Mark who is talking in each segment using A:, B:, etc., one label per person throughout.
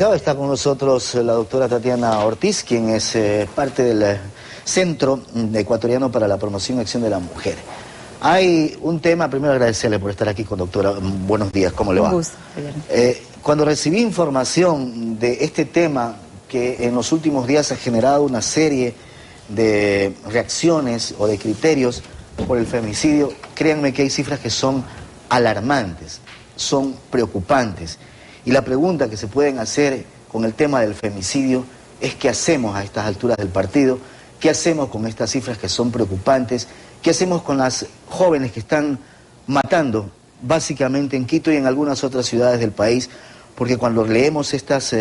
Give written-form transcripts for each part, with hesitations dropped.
A: Está con nosotros la doctora Tatiana Ortiz, quien es parte del Centro Ecuatoriano para la Promoción y Acción de la Mujer. Hay un tema, primero agradecerle por estar aquí con doctora. Buenos días, ¿cómo le va?
B: Un gusto.
A: Cuando recibí información de este tema, que en los últimos días ha generado una serie de reacciones o de criterios por el femicidio, créanme que hay cifras que son alarmantes, son preocupantes. Y la pregunta que se pueden hacer con el tema del femicidio es ¿qué hacemos a estas alturas del partido? ¿Qué hacemos con estas cifras que son preocupantes? ¿Qué hacemos con las jóvenes que están matando básicamente en Quito y en algunas otras ciudades del país? Porque cuando leemos estas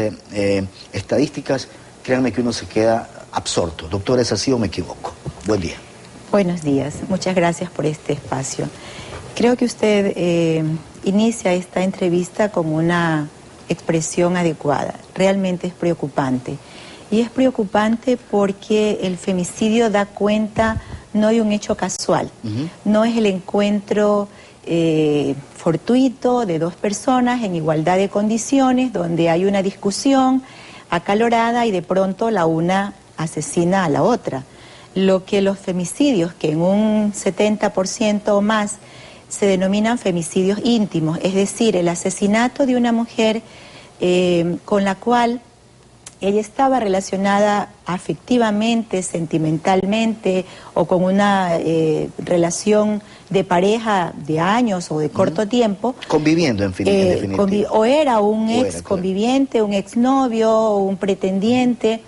A: estadísticas, créanme que uno se queda absorto. Doctora, ¿es así o me equivoco? Buen día.
B: Buenos días, muchas gracias por este espacio. Creo que usted inicia esta entrevista con una expresión adecuada. Realmente es preocupante. Y es preocupante porque el femicidio da cuenta no de un hecho casual. No es el encuentro fortuito de dos personas en igualdad de condiciones, donde hay una discusión acalorada y de pronto la una asesina a la otra. Lo que los femicidios, que en un 70% o más se denominan femicidios íntimos, es decir, el asesinato de una mujer con la cual ella estaba relacionada afectivamente, sentimentalmente o con una relación de pareja de años o de corto tiempo.
A: Conviviendo, en definitiva.
B: O era un ex conviviente, claro, un exnovio, un pretendiente.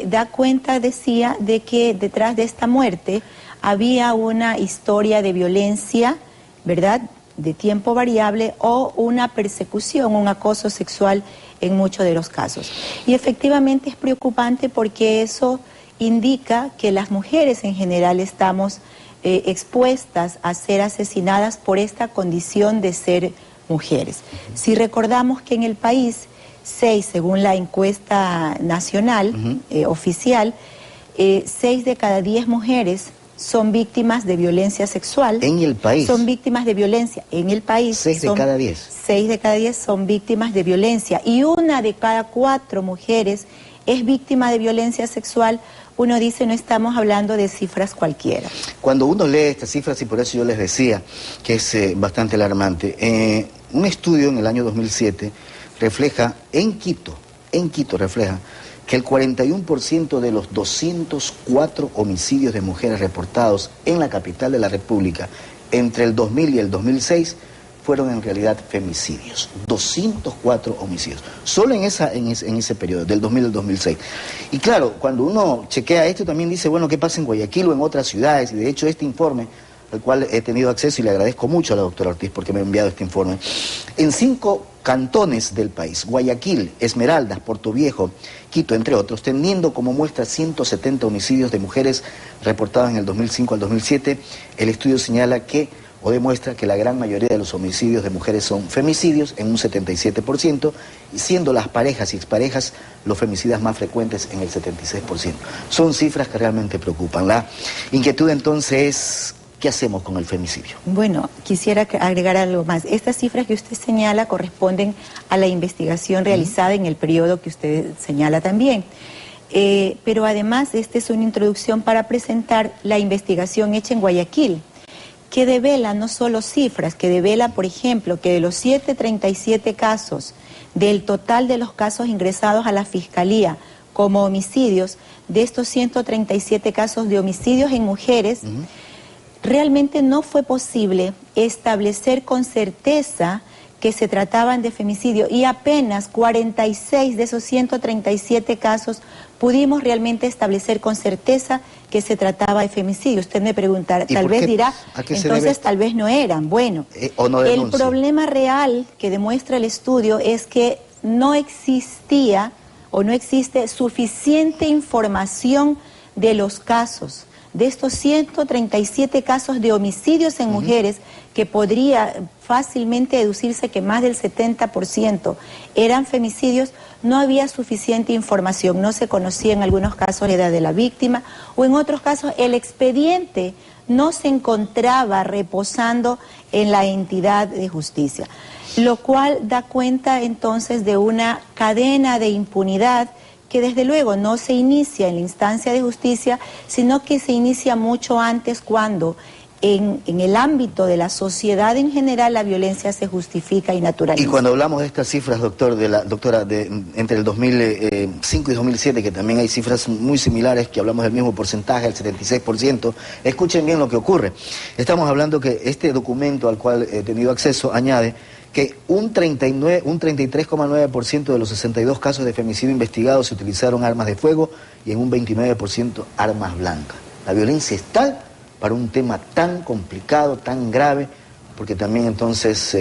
B: Da cuenta, decía, de que detrás de esta muerte había una historia de violencia, ¿verdad?, de tiempo variable, o una persecución, un acoso sexual en muchos de los casos. Y efectivamente es preocupante porque eso indica que las mujeres en general estamos expuestas a ser asesinadas por esta condición de ser mujeres. Si recordamos que en el país, según la encuesta nacional oficial, 6 de cada 10 mujeres son víctimas de violencia sexual.
A: ¿En el país?
B: Son víctimas de violencia. En el país.
A: 6 de cada 10.
B: 6 de cada 10 son víctimas de violencia. Y 1 de cada 4 mujeres es víctima de violencia sexual. Uno dice, no estamos hablando de cifras cualquiera.
A: Cuando uno lee estas cifras, y por eso yo les decía que es bastante alarmante, un estudio en el año 2007 refleja, en Quito refleja, que el 41% de los 204 homicidios de mujeres reportados en la capital de la República entre el 2000 y el 2006 fueron en realidad femicidios. 204 homicidios. Solo en ese periodo, del 2000 al 2006. Y claro, cuando uno chequea esto también dice, bueno, ¿qué pasa en Guayaquil o en otras ciudades? Y de hecho este informe, al cual he tenido acceso y le agradezco mucho a la doctora Ortiz porque me ha enviado este informe, en 5 cantones del país, Guayaquil, Esmeraldas, Puerto Viejo, Quito, entre otros, teniendo como muestra 170 homicidios de mujeres reportados en el 2005 al 2007, el estudio señala que, o demuestra que la gran mayoría de los homicidios de mujeres son femicidios, en un 77%, y siendo las parejas y exparejas los femicidas más frecuentes en el 76%. Son cifras que realmente preocupan. La inquietud entonces es, ¿qué hacemos con el femicidio?
B: Bueno, quisiera agregar algo más. Estas cifras que usted señala corresponden a la investigación realizada en el periodo que usted señala también. Pero además, esta es una introducción para presentar la investigación hecha en Guayaquil, que devela no solo cifras, que devela, por ejemplo, que de los 737 casos, del total de los casos ingresados a la Fiscalía como homicidios, de estos 137 casos de homicidios en mujeres, realmente no fue posible establecer con certeza que se trataban de femicidio, y apenas 46 de esos 137 casos pudimos realmente establecer con certeza que se trataba de femicidio. Usted me preguntará, tal vez dirá, entonces tal vez no eran. Bueno, el problema real que demuestra el estudio es que no existía o no existe suficiente información de los casos. De estos 137 casos de homicidios en mujeres, que podría fácilmente deducirse que más del 70% eran femicidios, no había suficiente información, no se conocía en algunos casos la edad de la víctima, o en otros casos el expediente no se encontraba reposando en la entidad de justicia, lo cual da cuenta entonces de una cadena de impunidad que desde luego no se inicia en la instancia de justicia, sino que se inicia mucho antes cuando en el ámbito de la sociedad en general la violencia se justifica y naturaliza.
A: Y cuando hablamos de estas cifras, doctora, entre el 2005 y 2007, que también hay cifras muy similares, que hablamos del mismo porcentaje, el 76%, escuchen bien lo que ocurre. Estamos hablando que este documento al cual he tenido acceso añade que un 33,9% de los 62 casos de femicidio investigados se utilizaron armas de fuego y en un 29% armas blancas. La violencia es tal para un tema tan complicado, tan grave, porque también entonces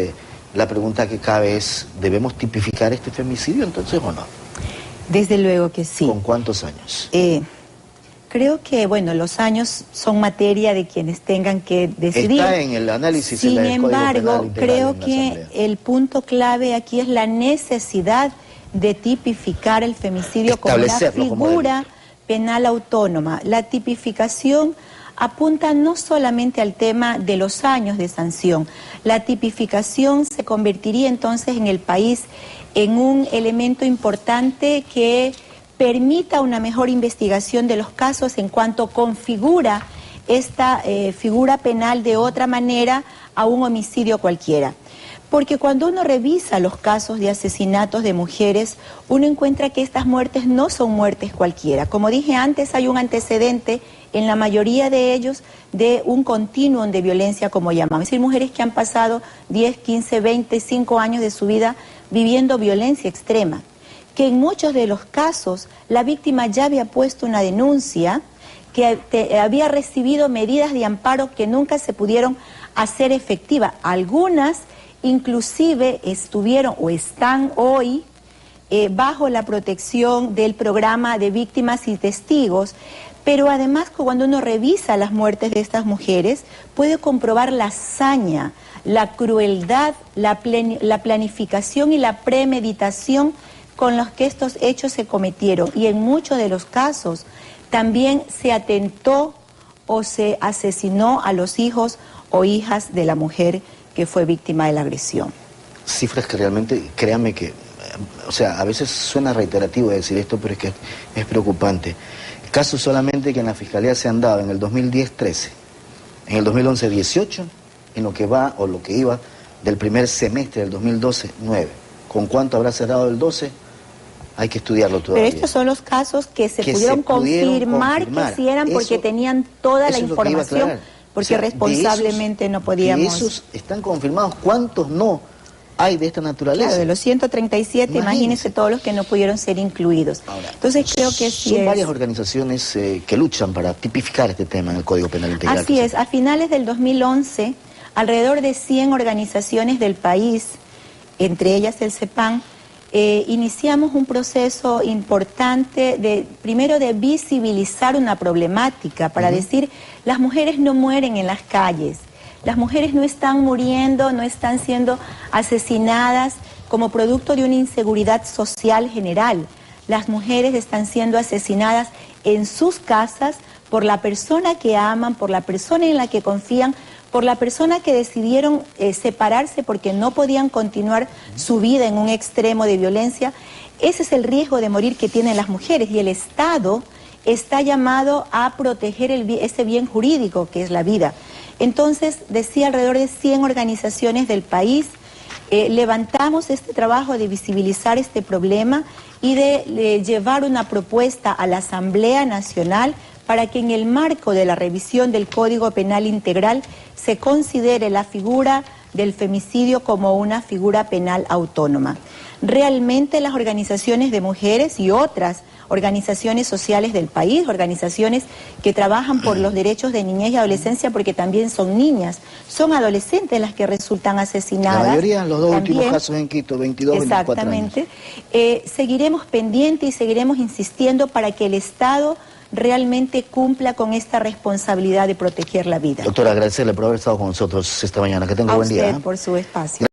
A: la pregunta que cabe es, ¿debemos tipificar este femicidio entonces o no?
B: Desde luego que sí.
A: ¿Con cuántos años?
B: Creo que, bueno, los años son materia de quienes tengan que decidir.
A: Está en el análisis.
B: Sin embargo, creo que el punto clave aquí es la necesidad de tipificar el femicidio como una figura penal autónoma. La tipificación apunta no solamente al tema de los años de sanción. La tipificación se convertiría entonces en el país en un elemento importante que permita una mejor investigación de los casos en cuanto configura esta figura penal de otra manera a un homicidio cualquiera. Porque cuando uno revisa los casos de asesinatos de mujeres, uno encuentra que estas muertes no son muertes cualquiera. Como dije antes, hay un antecedente en la mayoría de ellos de un continuum de violencia, como llamamos. Es decir, mujeres que han pasado 10, 15, 25 años de su vida viviendo violencia extrema, que en muchos de los casos la víctima ya había puesto una denuncia, que había recibido medidas de amparo que nunca se pudieron hacer efectivas. Algunas inclusive estuvieron o están hoy bajo la protección del programa de víctimas y testigos, pero además cuando uno revisa las muertes de estas mujeres puede comprobar la hazaña, la crueldad, la planificación y la premeditación con los que estos hechos se cometieron, y en muchos de los casos también se atentó o se asesinó a los hijos o hijas de la mujer que fue víctima de la agresión. Cifras que realmente, créanme que, o sea, a veces suena reiterativo decir esto, pero es que es preocupante. Casos solamente que en la Fiscalía se han dado en el 2010, 13, en el 2011, 18, en lo que va o lo que iba del primer semestre del 2012, 9. ¿Con cuánto habrá cerrado el 12? Hay que estudiarlo todavía. Pero estos son los casos que se pudieron confirmar que sí eran porque tenían toda la información, porque o sea, responsablemente no podíamos... De esos están confirmados, ¿cuántos no hay de esta naturaleza? Claro, de los 137, imagínense todos los que no pudieron ser incluidos. Ahora, entonces creo que sí son varias organizaciones que luchan para tipificar este tema en el Código Penal Integral. Así es, a finales del 2011, alrededor de 100 organizaciones del país, entre ellas el CEPAN, iniciamos un proceso importante primero de visibilizar una problemática para decir, las mujeres no mueren en las calles, las mujeres no están muriendo, no están siendo asesinadas como producto de una inseguridad social general. Las mujeres están siendo asesinadas en sus casas por la persona que aman, por la persona en la que confían, por la persona que decidieron separarse porque no podían continuar su vida en un extremo de violencia. Ese es el riesgo de morir que tienen las mujeres, y el Estado está llamado a proteger ese bien jurídico que es la vida. Entonces, decía, alrededor de 100 organizaciones del país levantamos este trabajo de visibilizar este problema y de llevar una propuesta a la Asamblea Nacional para que en el marco de la revisión del Código Penal Integral se considere la figura del femicidio como una figura penal autónoma. Realmente las organizaciones de mujeres y otras organizaciones sociales del país, organizaciones que trabajan por los derechos de niñez y adolescencia, porque también son niñas, son adolescentes las que resultan asesinadas. La mayoría, los dos últimos casos en Quito, 22, 24 años. Exactamente. Seguiremos pendientes y seguiremos insistiendo para que el Estado realmente cumpla con esta responsabilidad de proteger la vida. Doctora, agradecerle por haber estado con nosotros esta mañana. Que tenga buen día. A usted por su espacio.